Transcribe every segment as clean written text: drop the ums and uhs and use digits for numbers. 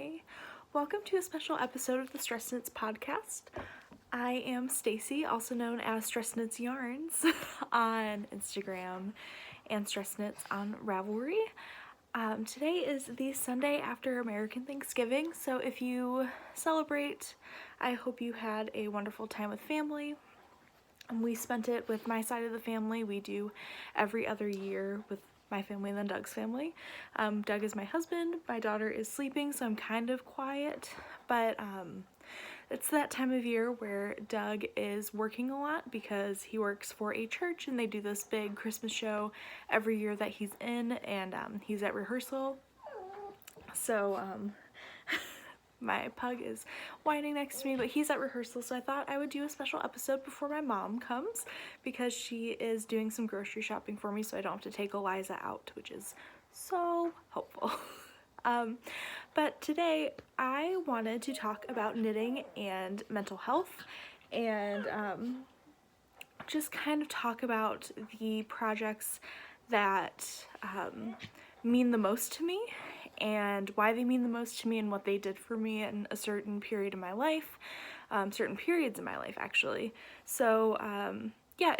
Hi, welcome to a special episode of the Stress Knits podcast. I am Stacy, also known as Stress Knits Yarns on Instagram and Stress Knits on Ravelry. Today is the Sunday after American Thanksgiving, so if you celebrate, I hope you had a wonderful time with family. We spent it with my side of the family. We do every other year with my family and then Doug's family. Doug is my husband. My daughter is sleeping, so I'm kind of quiet, but it's that time of year where Doug is working a lot because he works for a church and they do this big Christmas show every year that he's in, and he's at rehearsal. So my pug is whining next to me, but he's at rehearsal, so I thought I would do a special episode before my mom comes because she is doing some grocery shopping for me so I don't have to take Eliza out, which is so helpful. But today I wanted to talk about knitting and mental health and just kind of talk about the projects that mean the most to me and why they mean the most to me and what they did for me in a certain period of my life, certain periods in my life actually. So yeah,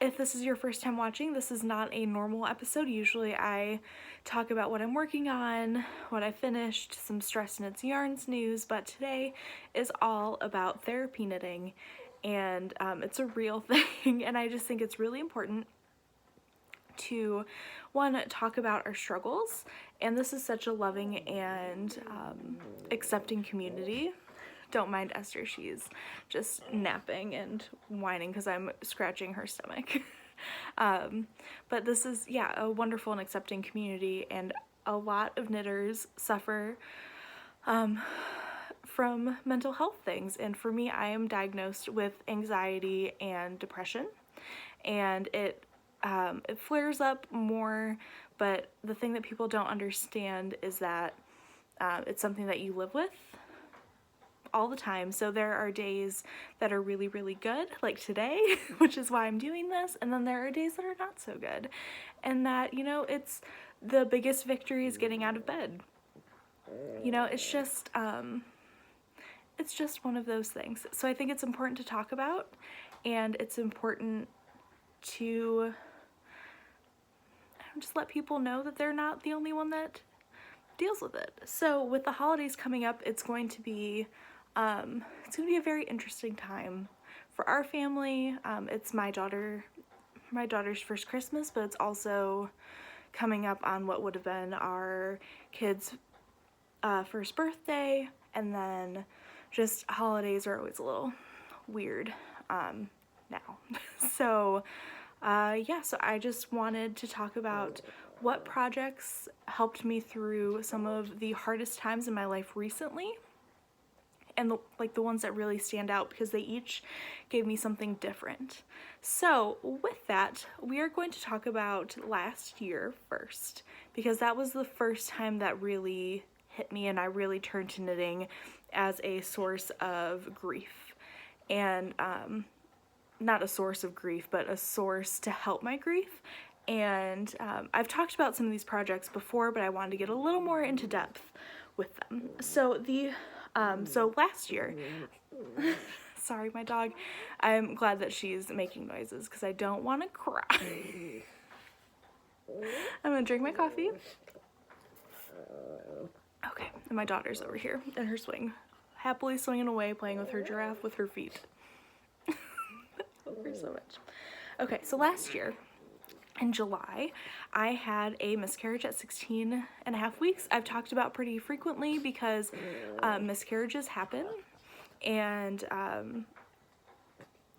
if this is your first time watching, this is not a normal episode. Usually I talk about what I'm working on, what I finished, some Stress Knits Yarns news, but today is all about therapy knitting, and it's a real thing, and I just think it's really important to, one, talk about our struggles, and this is such a loving and accepting community. Don't mind Esther, she's just napping and whining because I'm scratching her stomach. But this is, yeah, a wonderful and accepting community, and a lot of knitters suffer from mental health things, and for me, I am diagnosed with anxiety and depression, and it flares up more, but the thing that people don't understand is that it's something that you live with all the time. So there are days that are really, really good, like today, which is why I'm doing this, and then there are days that are not so good, and that, you know, it's the biggest victory is getting out of bed. You know, it's just one of those things. So I think it's important to talk about, and it's important to just let people know that they're not the only one that deals with it. So with the holidays coming up, it's going to be a very interesting time for our family. It's my daughter's first Christmas, but it's also coming up on what would have been our kids' first birthday, and then just holidays are always a little weird now. So yeah, so I just wanted to talk about what projects helped me through some of the hardest times in my life recently, and the ones that really stand out because they each gave me something different. So with that, we are going to talk about last year first, because that was the first time that really hit me and I really turned to knitting as a source of grief. And not a source of grief, but a source to help my grief. And I've talked about some of these projects before, but I wanted to get a little more into depth with them. So so last year, sorry, my dog, I'm glad that she's making noises because I don't want to cry. I'm gonna drink my coffee. Okay, and my daughter's over here in her swing, happily swinging away, playing with her giraffe with her feet. Love her so much. Okay, so last year in July, I had a miscarriage at 16 and a half weeks. I've talked about pretty frequently because miscarriages happen, and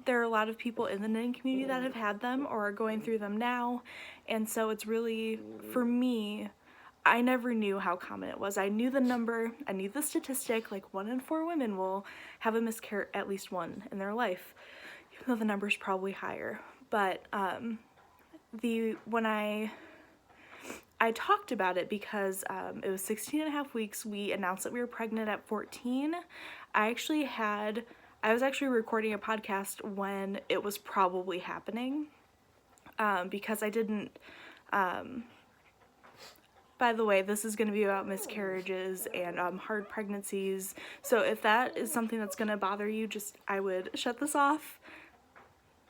there are a lot of people in the knitting community that have had them or are going through them now, and so it's really, for me, I never knew how common it was. I knew the number, I knew the statistic, like 1 in 4 women will have a miscarriage, at least one in their life, even though the number's probably higher. But when I talked about it because it was 16 and a half weeks, we announced that we were pregnant at 14. I was actually recording a podcast when it was probably happening, because I didn't, by the way, this is going to be about miscarriages and hard pregnancies. So if that is something that's going to bother you, I would shut this off.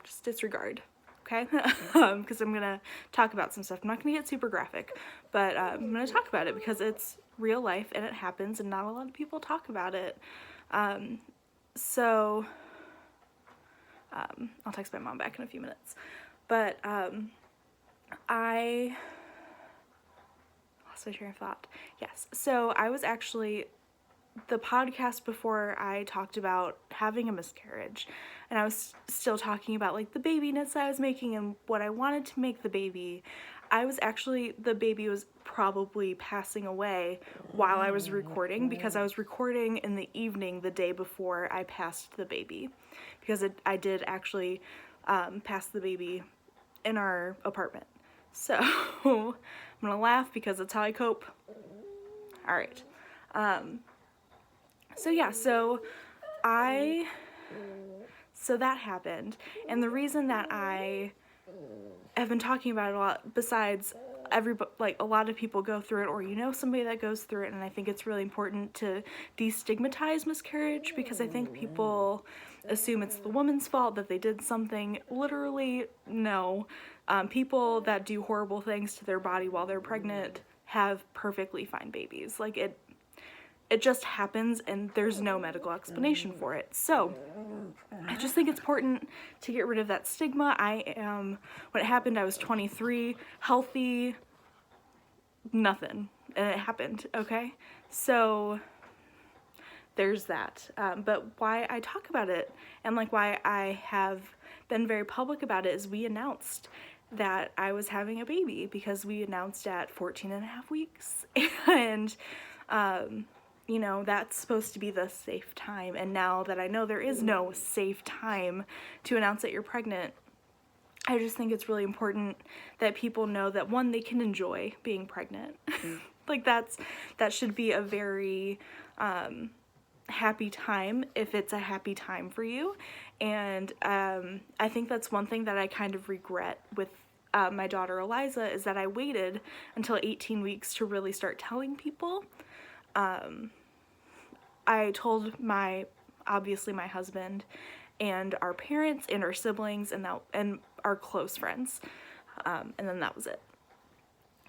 Just disregard, okay? Because I'm going to talk about some stuff. I'm not going to get super graphic, but I'm going to talk about it because it's real life and it happens and not a lot of people talk about it. I'll text my mom back in a few minutes. But I lost my train of thought. Yes, so I was actually, the podcast before I talked about having a miscarriage, and I was still talking about like the babiness I was making and what I wanted to make the baby. The baby was probably passing away while I was recording, because I was recording in the evening the day before I passed the baby, because I did actually pass the baby in our apartment. So I'm gonna laugh because that's how I cope. All right. So that happened, and the reason that I have been talking about it a lot, besides a lot of people go through it, or you know somebody that goes through it, and I think it's really important to destigmatize miscarriage, because I think people assume it's the woman's fault that they did something. Literally, no. People that do horrible things to their body while they're pregnant have perfectly fine babies. Like, it just happens, and there's no medical explanation for it. So I just think it's important to get rid of that stigma. When it happened, I was 23, healthy, nothing, and it happened, okay? So there's that. But why I talk about it, and like why I have been very public about it, is we announced that I was having a baby, because we announced at 14 and a half weeks, and you know, that's supposed to be the safe time. And now that I know there is no safe time to announce that you're pregnant, I just think it's really important that people know that, one, they can enjoy being pregnant. Like, that should be a very happy time, if it's a happy time for you. And I think that's one thing that I kind of regret with my daughter Eliza, is that I waited until 18 weeks to really start telling people. I told obviously my husband and our parents and our siblings and our close friends, and then that was it.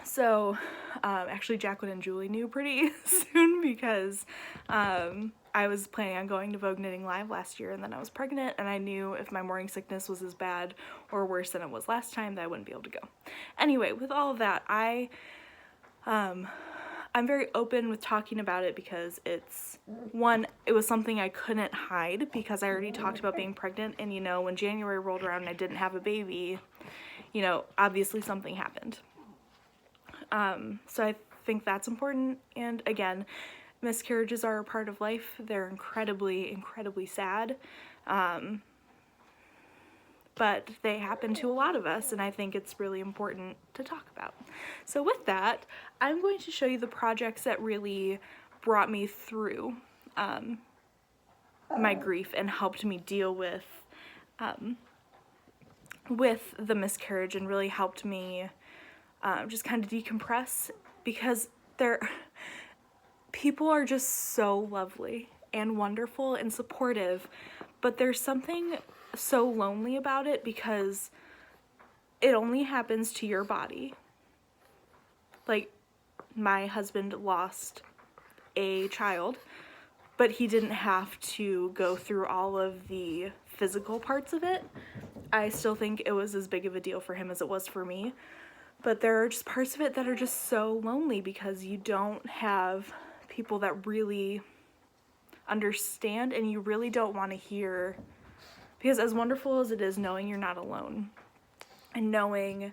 So actually Jacqueline and Julie knew pretty soon, because I was planning on going to Vogue Knitting Live last year, and then I was pregnant, and I knew if my morning sickness was as bad or worse than it was last time, that I wouldn't be able to go. Anyway, with all of that, I'm very open with talking about it, because it was something I couldn't hide, because I already talked about being pregnant, and you know, when January rolled around and I didn't have a baby, you know, obviously something happened. So I think that's important. And again, miscarriages are a part of life. They're incredibly, incredibly sad. But they happen to a lot of us, and I think it's really important to talk about. So with that, I'm going to show you the projects that really brought me through my grief and helped me deal with the miscarriage, and really helped me just kind of decompress, because people are just so lovely and wonderful and supportive, but there's something so lonely about it, because it only happens to your body. Like, my husband lost a child, but he didn't have to go through all of the physical parts of it. I still think it was as big of a deal for him as it was for me, but there are just parts of it that are just so lonely, because you don't have people that really understand, and you really don't want to hear, because as wonderful as it is knowing you're not alone, and knowing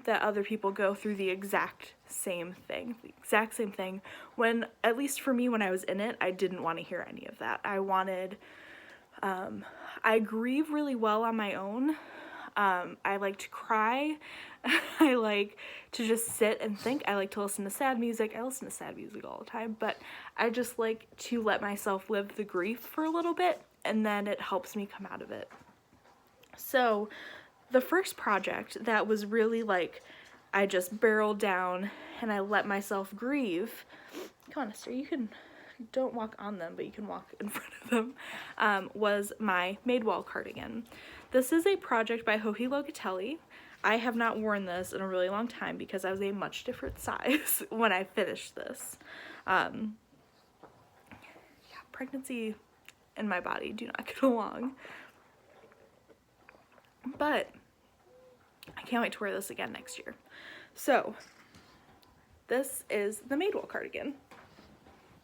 that other people go through the exact same thing, when, at least for me, when I was in it, I didn't want to hear any of that. I grieve really well on my own. I like to cry. I like to just sit and think. I like to listen to sad music. I listen to sad music all the time, but I just like to let myself live the grief for a little bit, and then it helps me come out of it. So the first project that was really like, I just barreled down and I let myself grieve. Come on, Esther, don't walk on them, but you can walk in front of them, was my Madewell cardigan. This is a project by Joji Locatelli. I have not worn this in a really long time because I was a much different size when I finished this. Yeah, pregnancy and my body do not get along. But I can't wait to wear this again next year. So, this is the Madewell cardigan.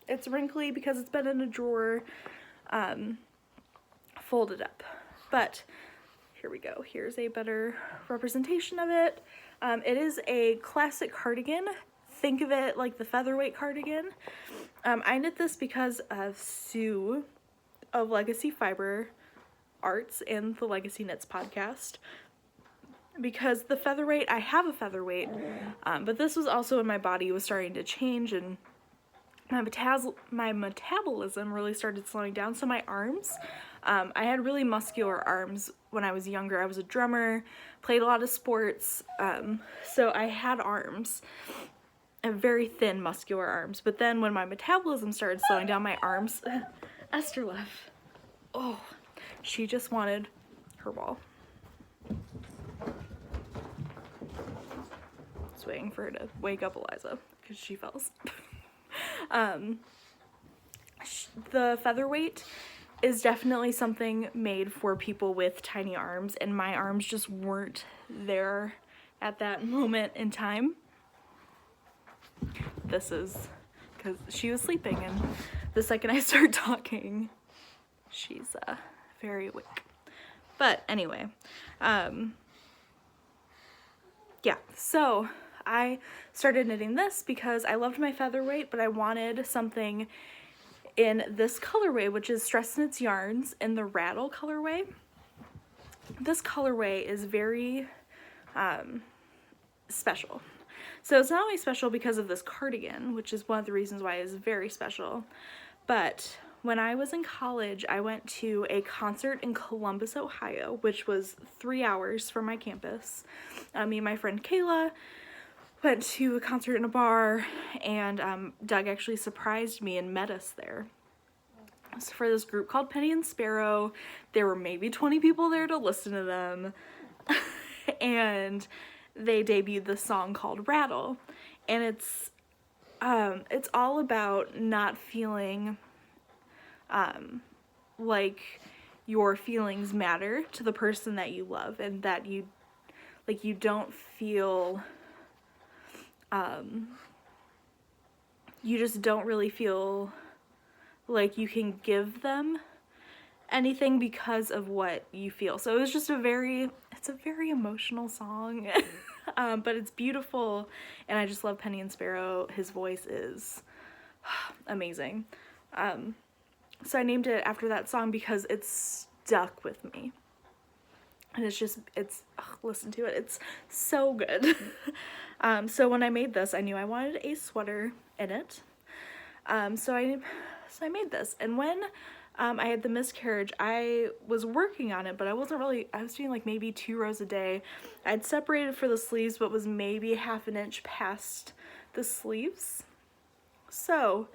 It's wrinkly because it's been in a drawer, folded up. But here we go. Here's a better representation of it. It is a classic cardigan. Think of it like the featherweight cardigan. I knit this because of Sue of Legacy Fiber Arts and the Legacy Knits podcast. Because the featherweight, I have a featherweight, but this was also when my body was starting to change and my metabolism really started slowing down. So my arms, I had really muscular arms when I was younger. I was a drummer, played a lot of sports, so I had arms, and very thin muscular arms. But then when my metabolism started slowing down, my arms, Esther left. Oh, she just wanted her ball. Just waiting for her to wake up Eliza because she fell asleep. The featherweight is definitely something made for people with tiny arms, and my arms just weren't there at that moment in time. This is because she was sleeping, and the second I start talking, she's very awake. But anyway, yeah, so I started knitting this because I loved my featherweight, but I wanted something in this colorway, which is Stress Knits Yarns in the Rattle colorway. This colorway is very special. So it's not only special because of this cardigan, which is one of the reasons why it is very special, but when I was in college, I went to a concert in Columbus, Ohio, which was 3 hours from my campus. Me and my friend Kayla went to a concert in a bar, and Doug actually surprised me and met us there. It was for this group called Penny and Sparrow. There were maybe 20 people there to listen to them, and they debuted this song called Rattle, and it's all about not feeling like your feelings matter to the person that you love, and that you don't feel, you just don't really feel like you can give them anything because of what you feel. So it was just it's a very emotional song, but it's beautiful, and I just love Penny and Sparrow. His voice is amazing. So I named it after that song because it's stuck with me. And listen to it, it's so good. So when I made this, I knew I wanted a sweater in it. So I made this, and when I had the miscarriage, I was working on it, but I was doing like maybe 2 rows a day. I'd separated for the sleeves, but was maybe half an inch past the sleeves. So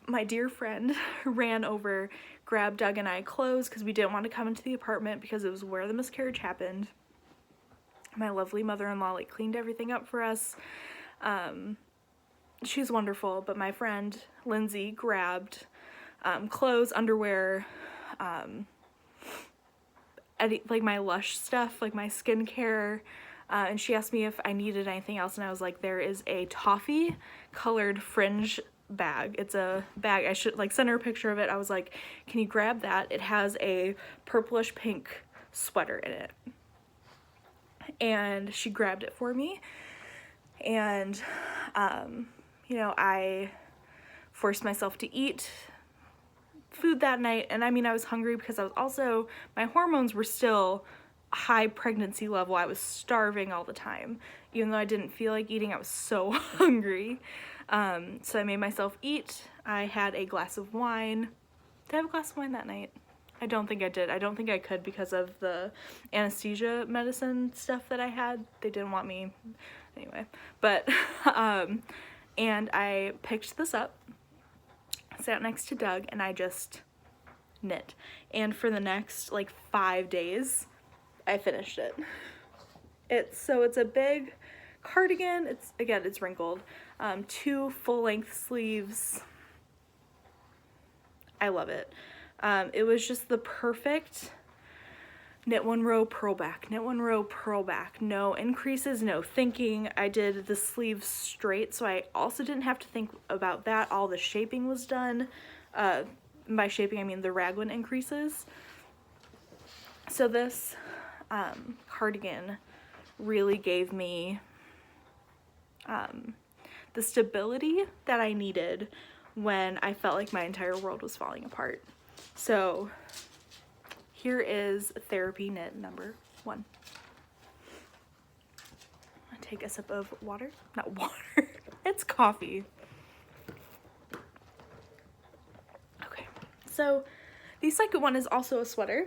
my dear friend ran over, grabbed Doug and I clothes because we didn't want to come into the apartment because it was where the miscarriage happened. My lovely mother-in-law cleaned everything up for us. She's wonderful, but my friend Lindsay grabbed clothes, underwear, my Lush stuff, my skincare, and she asked me if I needed anything else, and I was like, there is a toffee colored fringe bag. It's a bag. I should send her a picture of it. I was like, can you grab that? It has a purplish pink sweater in it. And she grabbed it for me, and I forced myself to eat food that night, and I was hungry because my hormones were still high pregnancy level. I was starving all the time. Even though I didn't feel like eating, I was so hungry. So I made myself eat. I had a glass of wine. Did I have a glass of wine that night? I don't think I did. I don't think I could because of the anesthesia medicine stuff that I had. They didn't want me anyway. But, and I picked this up, sat next to Doug, and I just knit. And for the next like 5 days, I finished it. It's a big cardigan. It's wrinkled. 2 full-length sleeves. I love it. It was just the perfect knit 1 row, purl back, knit 1 row, purl back. No increases, no thinking. I did the sleeves straight, so I also didn't have to think about that. All the shaping was done. By shaping, I mean the raglan increases. So this cardigan really gave me the stability that I needed when I felt like my entire world was falling apart. So here is therapy knit number 1. I'll take a sip of water. Not water, it's coffee. Okay, so the second one is also a sweater.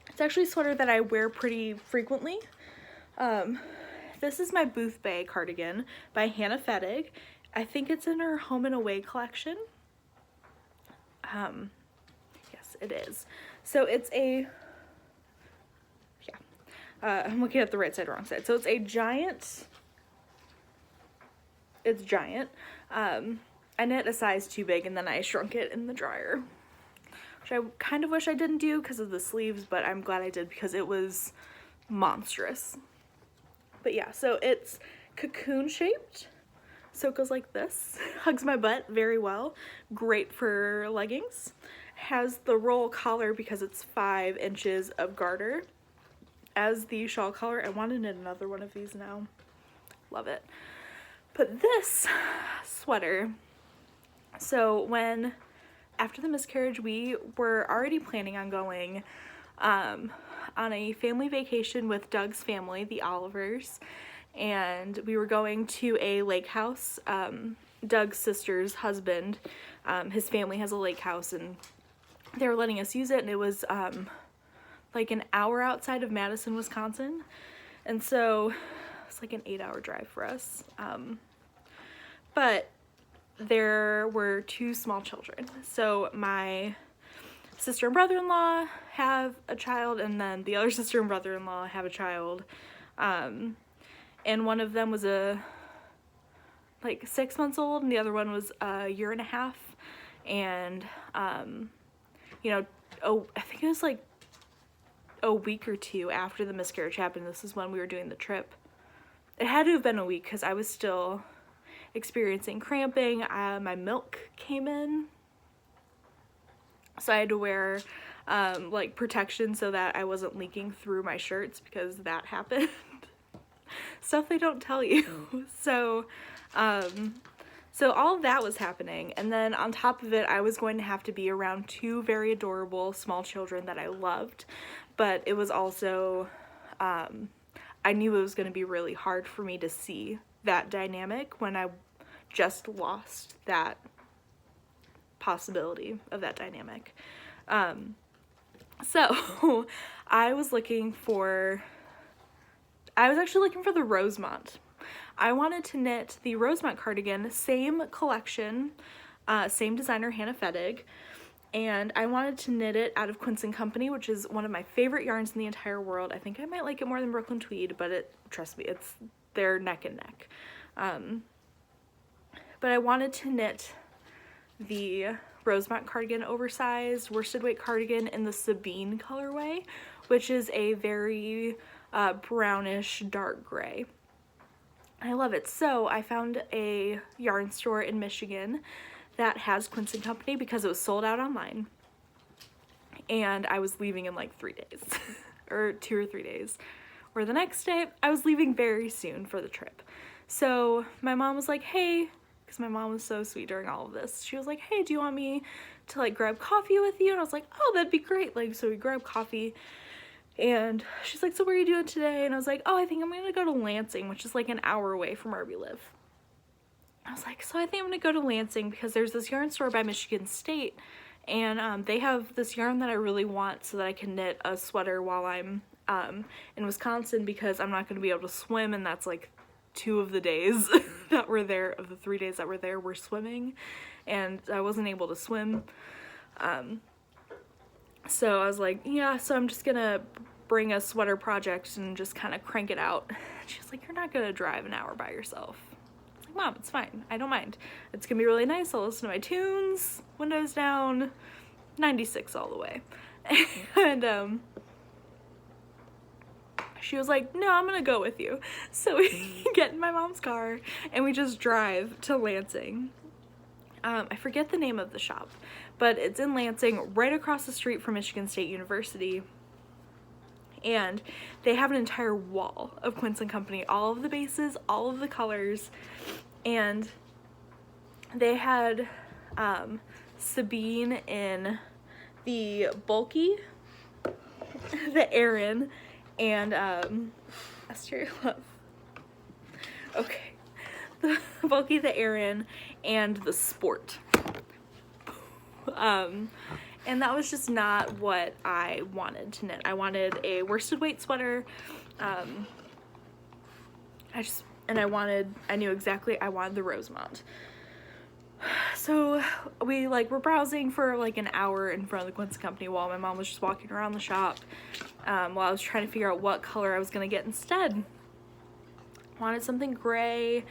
It's actually a sweater that I wear pretty frequently. This is my Boothbay cardigan by Hannah Fettig. I think it's in her Home and Away collection. Yes, it is. So it's a, I'm looking at the right side, wrong side. So it's a giant, it's giant. I knit a size too big and then I shrunk it in the dryer, which I kind of wish I didn't do because of the sleeves, but I'm glad I did because it was monstrous. But yeah, so it's cocoon shaped. So it goes like this, hugs my butt very well, great for leggings. Has the roll collar because it's 5 inches of garter as the shawl collar. I want to knit another one of these now, love it. But this sweater, so after the miscarriage, we were already planning on going on a family vacation with Doug's family, the Olivers, and we were going to a lake house. Doug's sister's husband, his family has a lake house, and they were letting us use it, and it was like an hour outside of Madison, Wisconsin, and so it's like an 8-hour drive for us. But there were 2 small children, so my sister and brother-in-law have a child, and then the other sister and brother-in-law have a child, and one of them was like 6 months old, and the other one was a 1.5 years, and you know, I think it was like a week or 2 after the miscarriage happened. This is when we were doing the trip. It had to have been a week because I was still experiencing cramping. My milk came in, so I had to wear like protection so that I wasn't leaking through my shirts because that happened. Stuff they don't tell you. So all of that was happening, and then on top of it, I was going to have to be around 2 very adorable small children that I loved, but it was also, I knew it was going to be really hard for me to see that dynamic when I just lost that possibility of that dynamic. So I was actually looking for the Rosemont. I wanted to knit the Rosemont cardigan, same collection, same designer, Hannah Fettig, and I wanted to knit it out of Quince & Company, which is one of my favorite yarns in the entire world. I think I might like it more than Brooklyn Tweed, but trust me, they're neck and neck. But I wanted to knit the Rosemont cardigan, oversized worsted weight cardigan in the Sabine colorway, which is a very brownish dark gray. I love it. So I found a yarn store in Michigan that has Quince & Company because it was sold out online, and I was leaving in like 3 days or 2 or 3 days, or the next day. I was leaving very soon for the trip. So my mom was like, hey, because my mom was so sweet during all of this, she was like, hey, do you want me to like grab coffee with you? And I was like, oh, that'd be great. Like, so we grabbed coffee, and she's like, so what are you doing today? And I was like, oh, I think I'm gonna go to Lansing, which is like an hour away from where we live. I was like, so I think I'm gonna go to Lansing because there's this yarn store by Michigan State, And they have this yarn that I really want so that I can knit a sweater while I'm in Wisconsin, because I'm not going to be able to swim, and that's like 2 of the days that we're there, of the 3 days that we're there, we're swimming, and I wasn't able to swim. So I was like, yeah, so I'm just gonna bring a sweater project and just kind of crank it out. And she was like, you're not gonna drive an hour by yourself. I was like, Mom, it's fine, I don't mind. It's gonna be really nice, I'll listen to my tunes, windows down, 96 all the way. And she was like, no, I'm gonna go with you. So we get in my mom's car and we just drive to Lansing. I forget the name of the shop, but it's in Lansing, right across the street from Michigan State University. And they have an entire wall of Quince & Company, all of the bases, all of the colors. And they had Sabine in the bulky, the Aran, and Esther Love. Okay. The bulky, the Aran, and the sport. And that was just not what I wanted to knit. I wanted a worsted weight sweater. I knew exactly, I wanted the Rosemont. So we were browsing for like an hour in front of the Quince & Company wall. My mom was just walking around the shop while I was trying to figure out what color I was gonna get instead. Wanted something gray.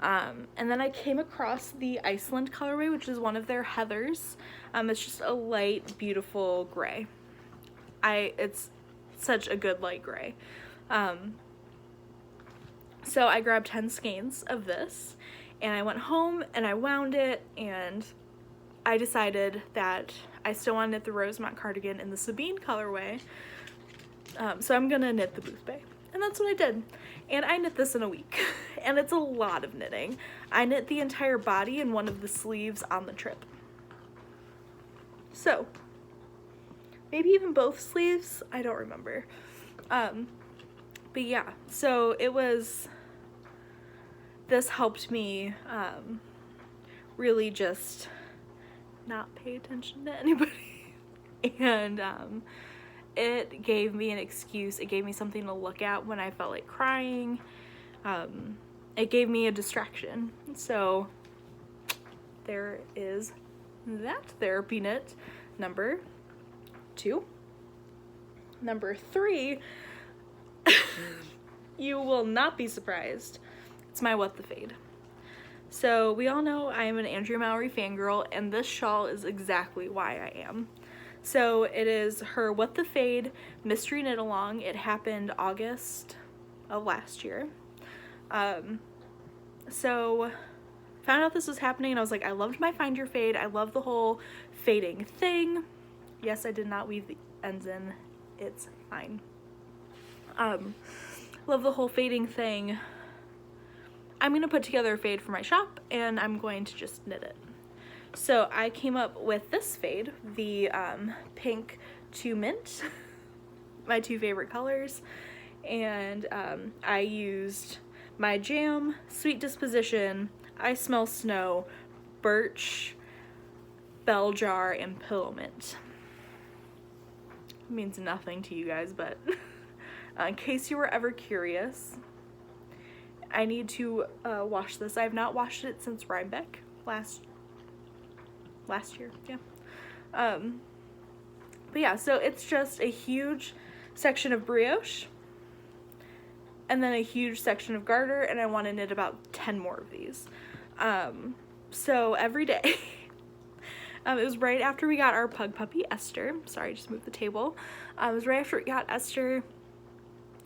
And then I came across the Iceland colorway, which is one of their heathers. It's just a light, beautiful gray. It's such a good light gray. So I grabbed 10 skeins of this, and I went home and I wound it, and I decided that I still want to knit the Rosemont cardigan in the Sabine colorway. So I'm gonna knit the Boothbay. And that's what I did. And I knit this in a week. And it's a lot of knitting. I knit the entire body and one of the sleeves on the trip. So, maybe even both sleeves? I don't remember. But yeah, so this helped me really just not pay attention to anybody. And it gave me an excuse. It gave me something to look at when I felt like crying. It gave me a distraction. So there is that therapy knit number 2. Number 3, you will not be surprised. It's my What the Fade. So we all know I am an Andrea Mowry fangirl, and this shawl is exactly why I am. So it is her What the Fade mystery knit along. It happened August of last year. So found out this was happening, and I was like, I loved my Find Your Fade. I love the whole fading thing. Yes, I did not weave the ends in. It's fine. Love the whole fading thing. I'm gonna put together a fade for my shop, and I'm going to just knit it. So I came up with this fade, the pink to mint, my 2 favorite colors, and I used my jam, Sweet Disposition, I Smell Snow, birch, bell jar, and pillow mint. It means nothing to you guys, but in case you were ever curious, I need to wash this. I have not washed it since Rhinebeck last year, yeah. But yeah, so it's just a huge section of brioche and then a huge section of garter, and I want to knit about 10 more of these. So every day, it was right after we got our pug puppy, Esther. Sorry, I just moved the table. It was right after we got Esther,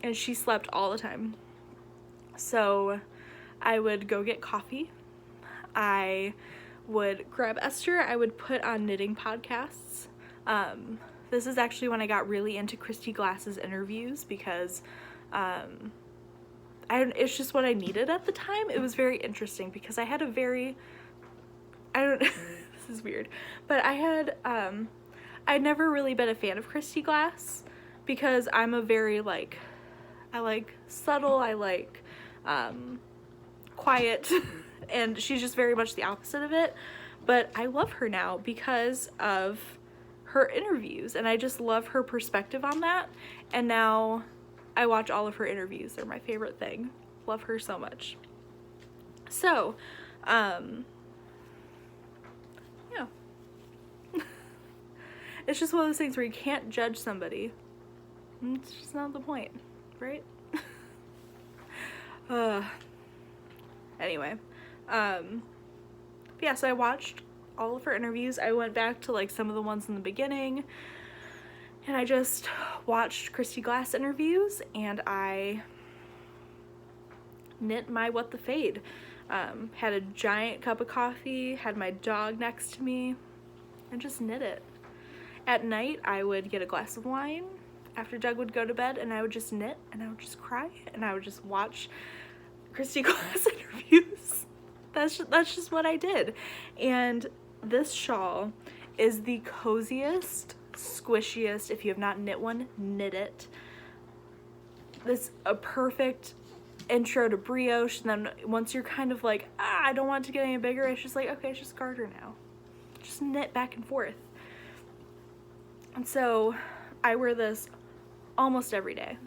and she slept all the time. So I would go get coffee. I would grab Esther. I would put on knitting podcasts. This is actually when I got really into Christy Glass's interviews, because it's just what I needed at the time. It was very interesting because I had a very, this is weird, but I'd never really been a fan of Christy Glass, because I'm a very I like subtle, I like quiet, and she's just very much the opposite of it. but I love her now because of her interviews, and I just love her perspective on that. And now I watch all of her interviews. They're my favorite thing. Love her so much. So, yeah. It's just one of those things where you can't judge somebody. It's just not the point, right? Anyway, yeah, so I watched all of her interviews. I went back to like some of the ones in the beginning, and I just watched Christy Glass interviews, and I knit my What the Fade. Had a giant cup of coffee, had my dog next to me, and just knit it. At night, I would get a glass of wine after Doug would go to bed, and I would just knit, and I would just cry, and I would just watch Christy Glass interviews. That's just what I did. And this shawl is the coziest, squishiest. If you have not knit one, knit it. This a perfect intro to brioche, and then once you're kind of like, I don't want it to get any bigger, it's just like, okay, it's just garter now. Just knit back and forth. And so I wear this almost every day.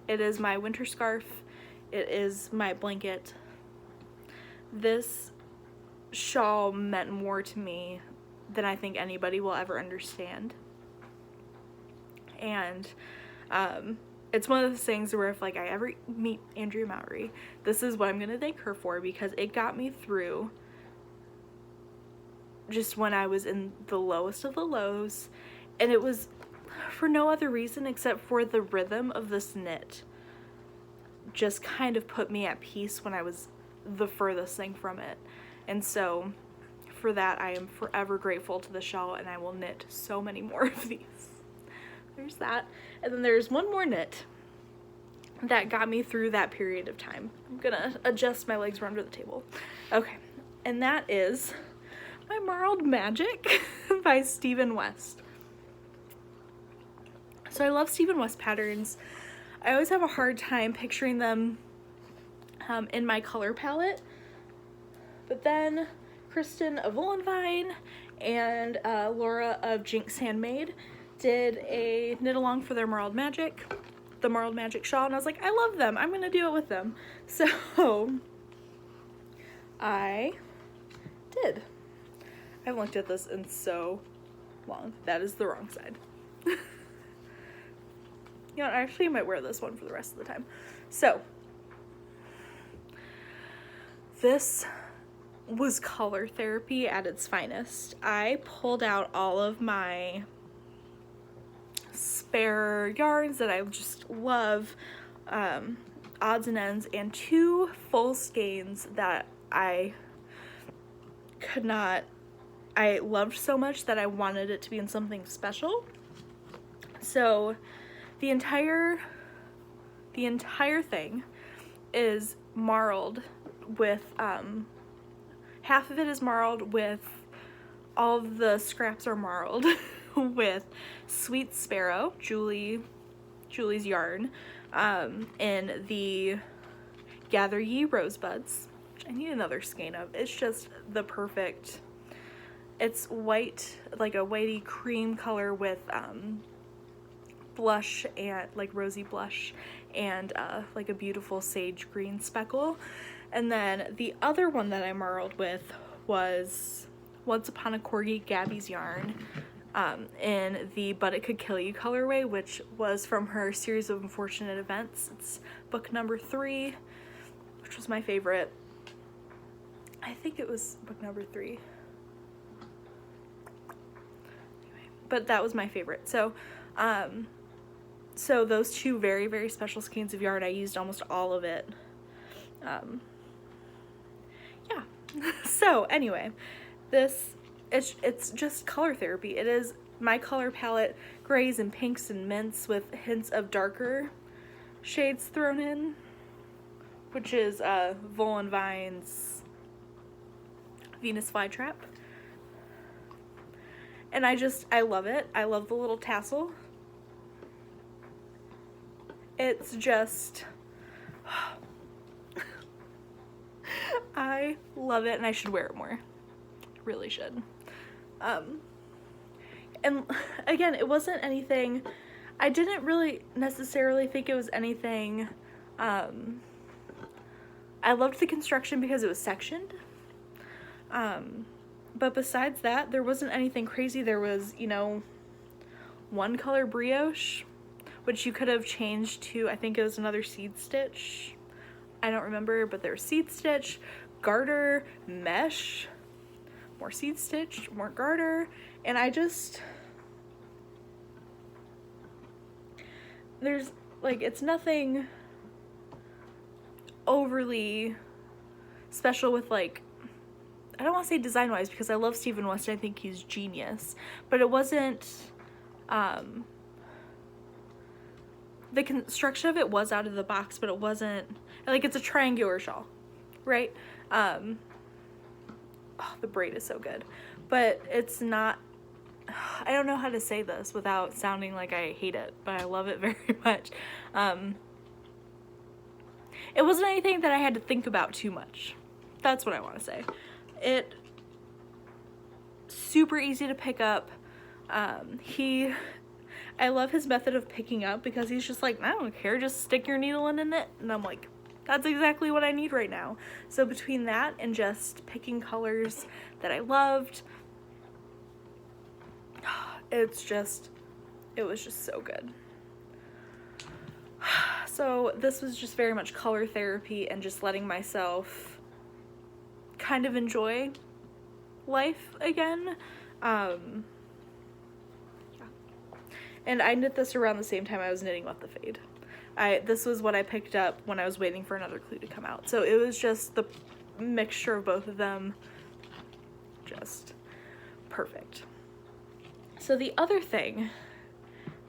It is my winter scarf. It is my blanket. This shawl meant more to me than I think anybody will ever understand. And it's one of those things where if like I ever meet Andrea Mowry, this is what I'm gonna thank her for, because it got me through just when I was in the lowest of the lows, and it was for no other reason except for the rhythm of this knit just kind of put me at peace when I was the furthest thing from it. And so for that, I am forever grateful to the shawl, and I will knit so many more of these. There's that. And then there's one more knit that got me through that period of time. I'm gonna adjust my legs under the table. Okay, and that is my Marled Magic by Stephen West. So I love Stephen West patterns. I always have a hard time picturing them in my color palette, but then Kristen of Woolenvine and Laura of Jinx Handmade did a knit along for their Marled Magic, the Marled Magic shawl, and I was like, I love them, I'm gonna do it with them. So I did. I haven't looked at this in so long. That is the wrong side. You know, I actually might wear this one for the rest of the time. So this was color therapy at its finest. I pulled out all of my spare yarns that I just love, odds and ends, and 2 full skeins that I loved so much that I wanted it to be in something special. So the entire thing is marled with, half of it is marled with, all of the scraps are marled with Sweet Sparrow, Julie's yarn, in the Gather Ye Rosebuds, which I need another skein of. It's just the perfect, it's white, like a whitey cream color with, blush, and like rosy blush, and like a beautiful sage green speckle. And then the other one that I marled with was Once Upon a Corgi Gabby's yarn, in the But It Could Kill You colorway, which was from her series of Unfortunate Events. It's book number 3, which was my favorite. I think it was book number 3. Anyway, but that was my favorite. So so those 2 very, very special skeins of yarn, I used almost all of it. Yeah. So anyway, it's just color therapy. It is my color palette, grays and pinks and mints with hints of darker shades thrown in, which is Woolenvine's Venus Flytrap. And I love it. I love the little tassel. It's just, I love it, and I should wear it more. really should. And again, it wasn't anything, I didn't really necessarily think it was anything, I loved the construction because it was sectioned, but besides that, there wasn't anything crazy. There was, you know, one color brioche, which you could have changed to, I think it was another seed stitch, I don't remember, but there was seed stitch, garter, mesh, more seed stitch, more garter, and I just, there's, like, it's nothing overly special with, like, I don't want to say design-wise, because I love Stephen West, I think he's genius, but it wasn't, the construction of it was out of the box, but it wasn't, like, it's a triangular shawl, right? Oh, the braid is so good, but it's not, I don't know how to say this without sounding like I hate it, but I love it very much. It wasn't anything that I had to think about too much. That's what I want to say. It, super easy to pick up. I love his method of picking up because he's just like, I don't care, just stick your needle in it. And I'm like, that's exactly what I need right now. So between that and just picking colors that I loved, it was just so good. So this was just very much color therapy and just letting myself kind of enjoy life again. And I knit this around the same time I was knitting Let the Fade. This was what I picked up when I was waiting for another clue to come out. So it was just the mixture of both of them, just perfect. So the other thing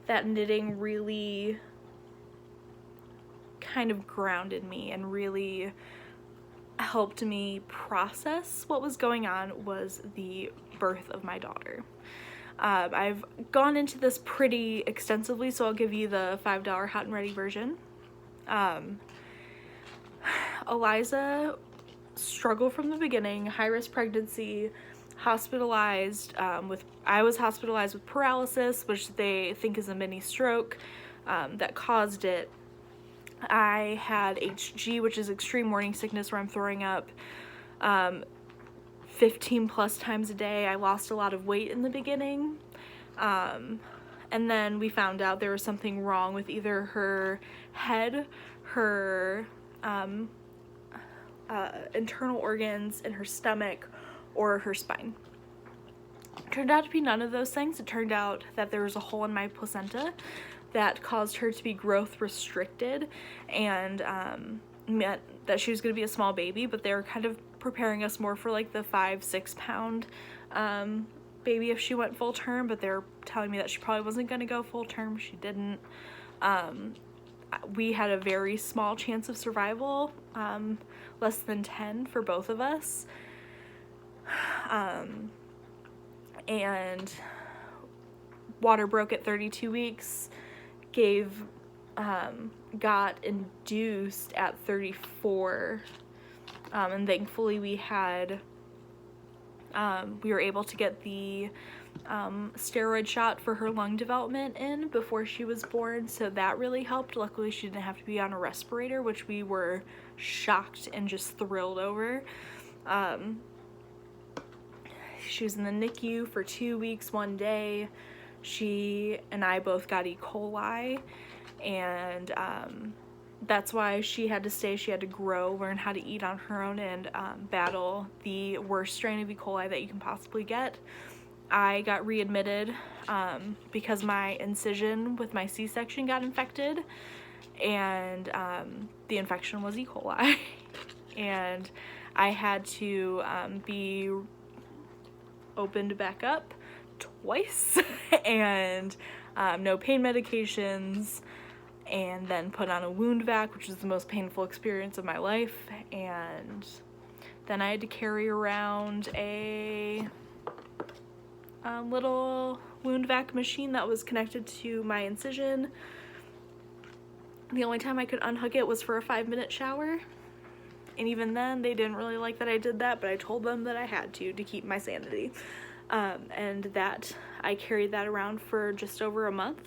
that knitting really kind of grounded me and really helped me process what was going on was the birth of my daughter. I've gone into this pretty extensively, so I'll give you the $5 hot and ready version. Eliza struggled from the beginning, high-risk pregnancy, hospitalized I was hospitalized with paralysis, which they think is a mini stroke that caused it. I had HG, which is extreme morning sickness, where I'm throwing up 15 plus times a day. I lost a lot of weight in the beginning, and then we found out there was something wrong with either her head, her internal organs in her stomach, or her spine. It turned out to be none of those things. It turned out that there was a hole in my placenta that caused her to be growth restricted, and meant that she was going to be a small baby, but they were kind of preparing us more for like the 5-6 pound baby if she went full term, but they're telling me that she probably wasn't going to go full term. She didn't. We had a very small chance of survival, less than 10 for both of us, and water broke at 32 weeks, got induced at 34, and thankfully we were able to get the steroid shot for her lung development in before she was born, so that really helped. Luckily she didn't have to be on a respirator, which we were shocked and just thrilled over. She was in the NICU for 2 weeks, 1 day. She and I both got E. coli, and that's why she had to stay. She had to grow, learn how to eat on her own, and battle the worst strain of E. coli that you can possibly get. I got readmitted because my incision with my C-section got infected, and the infection was E. coli. And I had to be opened back up twice and no pain medications, and then put on a wound vac, which was the most painful experience of my life. And then I had to carry around a little wound vac machine that was connected to my incision. The only time I could unhook it was for a 5-minute shower, And even then, they didn't really like that I did that, but I told them that I had to keep my sanity. And that I carried that around for just over a month.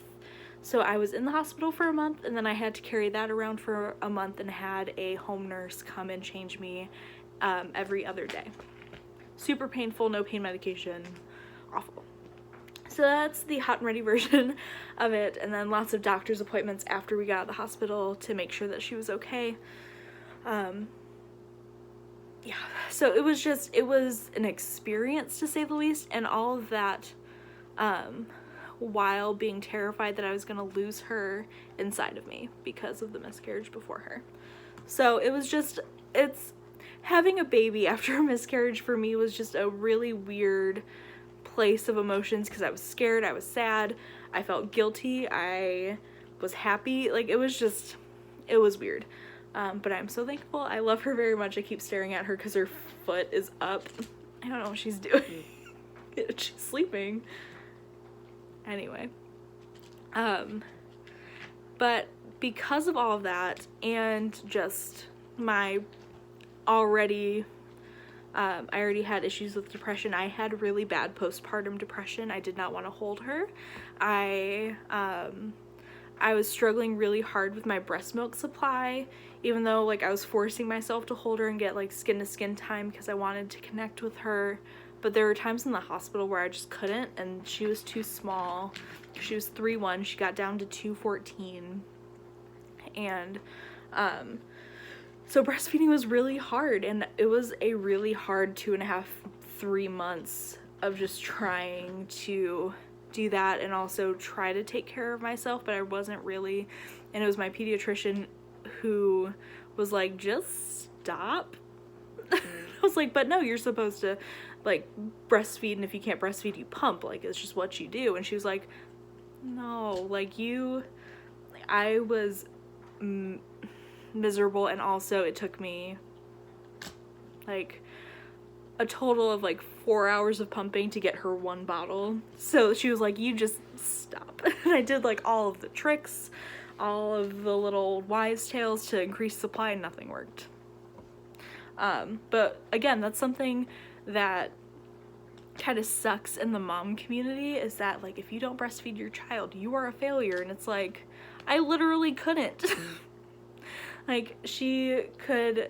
So I was in the hospital for a month, and then I had to carry that around for a month and had a home nurse come and change me every other day. Super painful, no pain medication, awful. So that's the hot and ready version of it, and then lots of doctor's appointments after we got out of the hospital to make sure that she was okay. Yeah, so it was an experience, to say the least, and all of that while being terrified that I was going to lose her inside of me because of the miscarriage before her. So having a baby after a miscarriage for me was just a really weird place of emotions, because I was scared, I was sad, I felt guilty, I was happy. Like, it was weird. But I'm so thankful. I love her very much. I keep staring at her because her foot is up. I don't know what she's doing. She's sleeping. Anyway. But because of all of that, and just my I already had issues with depression. I had really bad postpartum depression. I did not want to hold her. I was struggling really hard with my breast milk supply, even though, like, I was forcing myself to hold her and get, like, skin-to-skin time because I wanted to connect with her. But there were times in the hospital where I just couldn't, and she was too small. She was 3'1". She got down to 214. And, so breastfeeding was really hard, and it was a really hard 2.5, 3 months of just trying to do that and also try to take care of myself, but I wasn't really. And it was my pediatrician who was like, just stop. I was like, but no, you're supposed to, like, breastfeed, and if you can't breastfeed, you pump. Like, it's just what you do. And she was like, no, like, I was miserable, and also it took me, like, a total of, like, 4 hours of pumping to get her 1 bottle. So she was like, you just stop. And I did, like, all of the tricks, all of the little wise tales to increase supply, and nothing worked. But again, that's something that kind of sucks in the mom community, is that, like, if you don't breastfeed your child, you are a failure. And it's like, I literally couldn't. Like, she could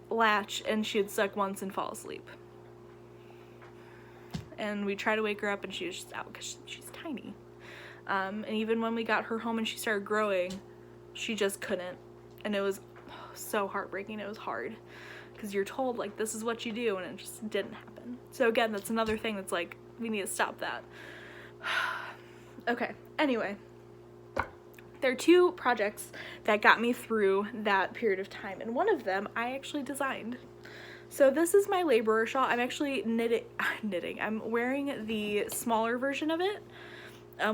latch and she'd suck once and fall asleep. And we tried to wake her up and she was just out because she's tiny. And even when we got her home and she started growing, she just couldn't. And it was so heartbreaking. It was hard because you're told, like, this is what you do, and it just didn't happen. So again, that's another thing that's like, we need to stop that. Okay, anyway. There are 2 projects that got me through that period of time, and one of them I actually designed. So this is my laborer shawl. I'm actually knitting. I'm wearing the smaller version of it,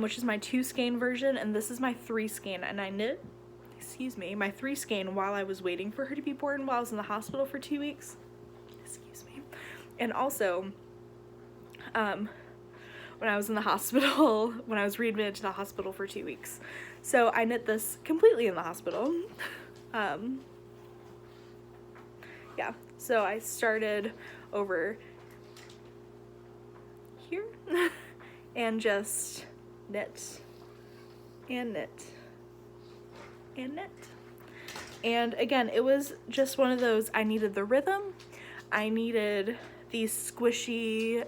which is my 2 skein version, and this is my 3 skein, and I knit, my 3 skein while I was waiting for her to be born, while I was in the hospital for 2 weeks. And also, when I was in the hospital, when I was readmitted to the hospital for 2 weeks. So I knit this completely in the hospital. Yeah, so I started over here and just knit and knit and knit. And again, it was just one of those, I needed the rhythm, I needed the squishy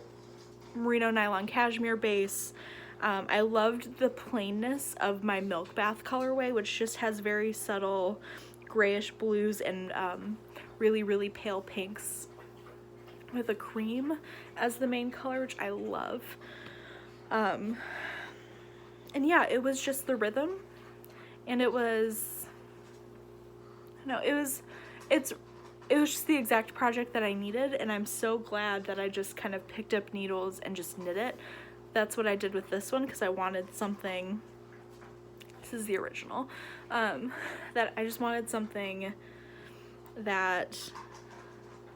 merino nylon cashmere base. I loved the plainness of my milk bath colorway, which just has very subtle grayish blues and really, really pale pinks with a cream as the main color, which I love. And yeah, it was just the rhythm, and it was just the exact project that I needed, and I'm so glad that I just kind of picked up needles and just knit it. That's what I did with this one, because I wanted something, this is the original, that I just wanted something that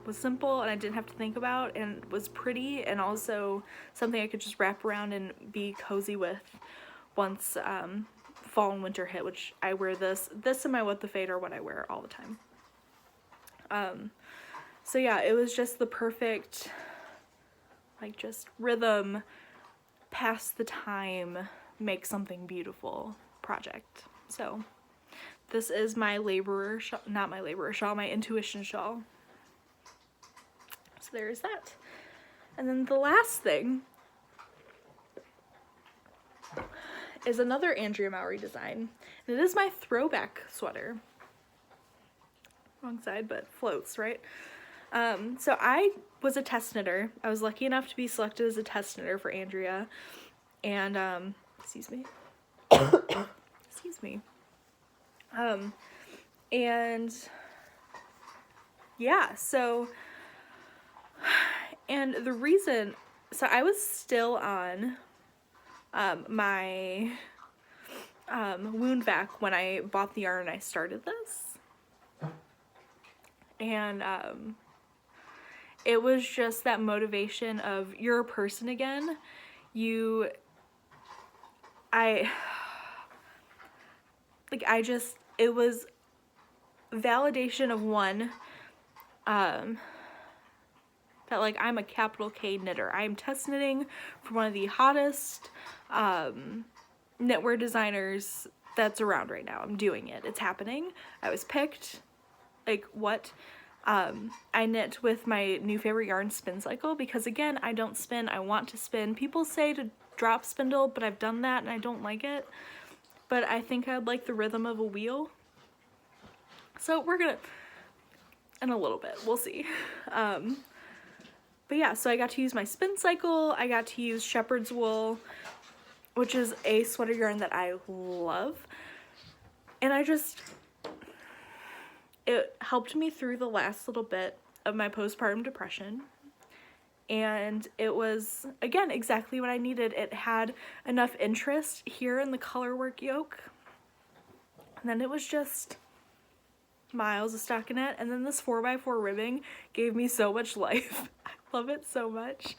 was simple and I didn't have to think about, and was pretty, and also something I could just wrap around and be cozy with once fall and winter hit, which I wear this and my What the Fade are what I wear all the time. So yeah, it was just the perfect, like, just rhythm, pass the time, make something beautiful project. So this is my laborer shawl, not my laborer shawl, my intuition shawl. So there's that. And then the last thing is another Andrea Mowry design. And it is my throwback sweater. Wrong side, but floats, right? So I was a test knitter. I was lucky enough to be selected as a test knitter for Andrea. And, excuse me. Excuse me. And yeah, so, and the reason, so I was still on, my, wound vac when I bought the yarn and I started this. And, it was just that motivation of, you're a person again. It was validation of one, that like I'm a capital K knitter. I'm test knitting for one of the hottest, knitwear designers that's around right now. I'm doing it. It's happening. I was picked. Like, what? I knit with my new favorite yarn, Spin Cycle, because again, I don't spin. I want to spin. People say to drop spindle, but I've done that and I don't like it. But I think I'd like the rhythm of a wheel. So we're gonna, in a little bit, we'll see. But yeah, so I got to use my Spin Cycle. I got to use shepherd's wool, which is a sweater yarn that I love. And it helped me through the last little bit of my postpartum depression. And it was, again, exactly what I needed. It had enough interest here in the colorwork yoke. And then it was just miles of stockinette. And then this 4x4 ribbing gave me so much life. I love it so much.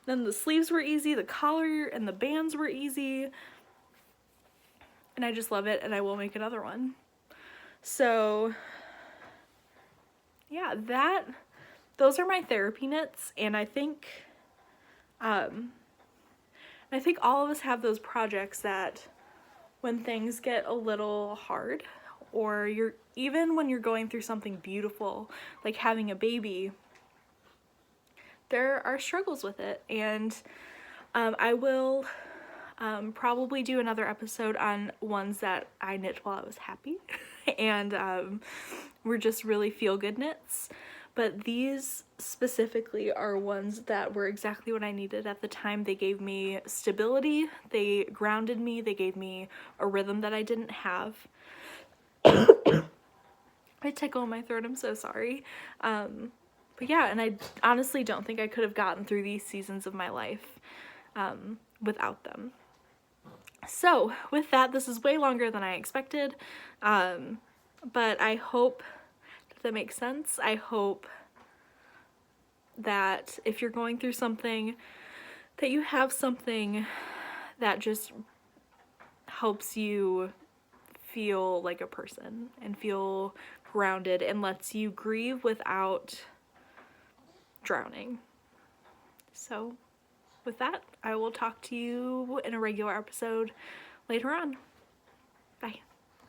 Then the sleeves were easy. The collar and the bands were easy. And I just love it. And I will make another one. So yeah, those are my therapy knits, and I think all of us have those projects that when things get a little hard, or even when you're going through something beautiful, like having a baby, there are struggles with it. And I will probably do another episode on ones that I knit while I was happy and were just really feel-good knits. But these specifically are ones that were exactly what I needed at the time. They gave me stability, they grounded me, they gave me a rhythm that I didn't have. I tickle in my throat, I'm so sorry. But yeah, and I honestly don't think I could have gotten through these seasons of my life without them. So with that, this is way longer than I expected, but I hope that makes sense. I hope that if you're going through something, that you have something that just helps you feel like a person and feel grounded and lets you grieve without drowning. So with that, I will talk to you in a regular episode later on. Bye.